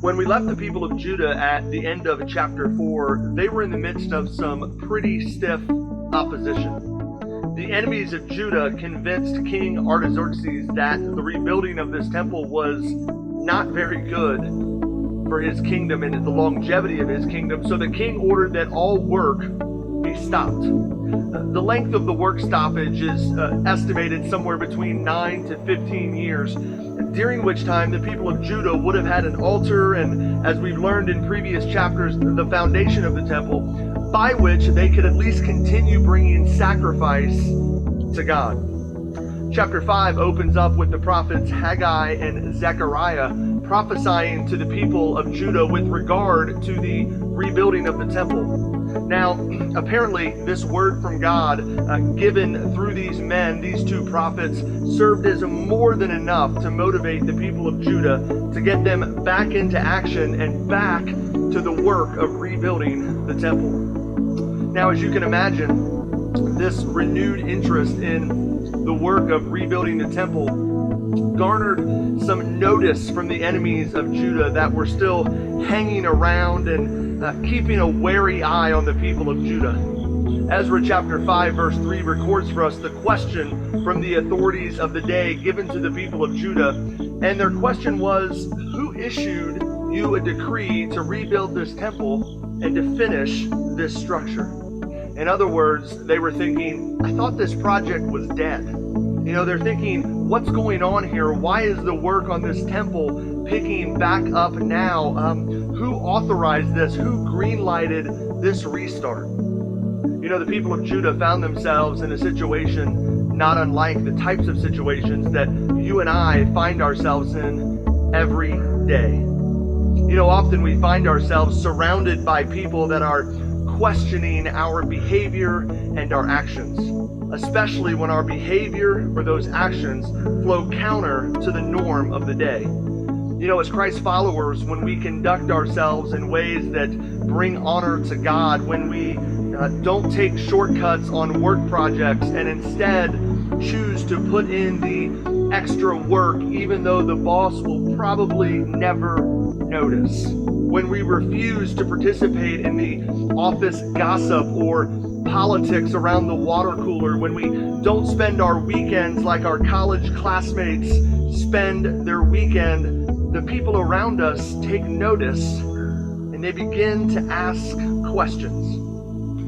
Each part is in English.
When we left the people of Judah at the end of chapter 4, they were in the midst of some pretty stiff opposition. The enemies of Judah convinced King Artaxerxes that the rebuilding of this temple was not very good for his kingdom and the longevity of his kingdom, so the king ordered that all work be stopped. The length of the work stoppage is estimated somewhere between 9 to 15 years, during which time the people of Judah would have had an altar and, as we've learned in previous chapters, the foundation of the temple, by which they could at least continue bringing sacrifice to God. Chapter 5 opens up with the prophets Haggai and Zechariah prophesying to the people of Judah with regard to the rebuilding of the temple. Now, apparently, this word from God given through these men, these two prophets, served as more than enough to motivate the people of Judah to get them back into action and back to the work of rebuilding the temple. Now, as you can imagine, this renewed interest in the work of rebuilding the temple garnered some notice from the enemies of Judah that were still hanging around and keeping a wary eye on the people of Judah. Ezra chapter 5 verse 3 records for us the question from the authorities of the day given to the people of Judah, and their question was, who issued you a decree to rebuild this temple and to finish this structure? In other words, they were thinking, I thought this project was dead. You know, they're thinking, what's going on here? Why is the work on this temple picking back up now? Who authorized this? Who green-lighted this restart? You know, the people of Judah found themselves in a situation not unlike the types of situations that you and I find ourselves in every day. You know, often we find ourselves surrounded by people that are questioning our behavior and our actions, especially when our behavior or those actions flow counter to the norm of the day. You know, as Christ followers, when we conduct ourselves in ways that bring honor to God, when we don't take shortcuts on work projects and instead choose to put in the extra work even though the boss will probably never notice, when we refuse to participate in the office gossip or politics around the water cooler, when we don't spend our weekends like our college classmates spend their weekend, the people around us take notice and they begin to ask questions.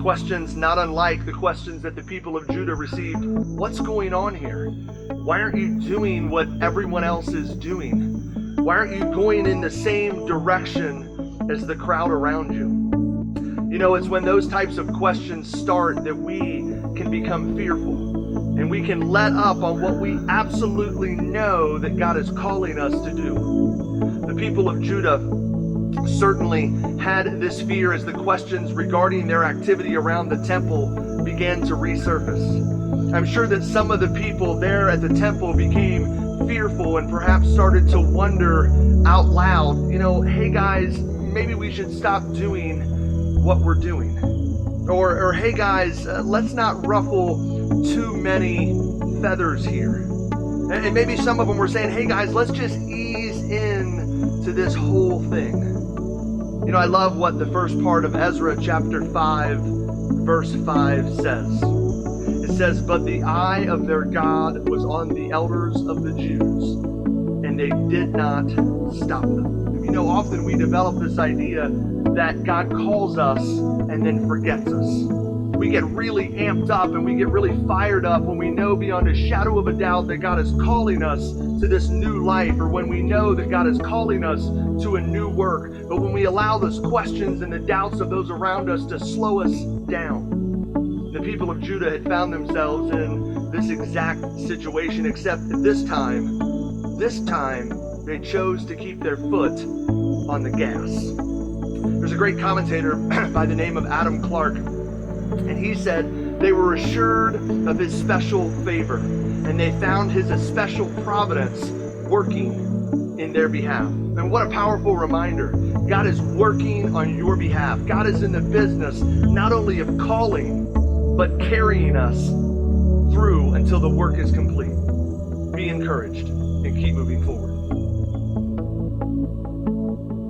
Questions not unlike the questions that the people of Judah received. What's going on here? Why aren't you doing what everyone else is doing? Why aren't you going in the same direction as the crowd around you? You know, it's when those types of questions start that we can become fearful and we can let up on what we absolutely know that God is calling us to do. The people of Judah certainly had this fear as the questions regarding their activity around the temple began to resurface. I'm sure that some of the people there at the temple became fearful and perhaps started to wonder out loud, you know, hey guys, maybe we should stop doing what we're doing. Or hey guys, let's not ruffle too many feathers here. And maybe some of them were saying, hey guys, let's just ease in to this whole thing. You know, I love what the first part of Ezra chapter 5, verse 5 says. It says, but the eye of their God was on the elders of the Jews, and they did not stop them. You know, often we develop this idea that God calls us and then forgets us. We get really amped up and we get really fired up when we know beyond a shadow of a doubt that God is calling us to this new life, or when we know that God is calling us to a new work. But when we allow those questions and the doubts of those around us to slow us down, the people of Judah had found themselves in this exact situation, except that this time, they chose to keep their foot on the gas. There's a great commentator by the name of Adam Clark, and he said they were assured of his special favor, and they found his especial providence working in their behalf. And what a powerful reminder. God is working on your behalf. God is in the business not only of calling, but carrying us through until the work is complete. Be encouraged and keep moving forward.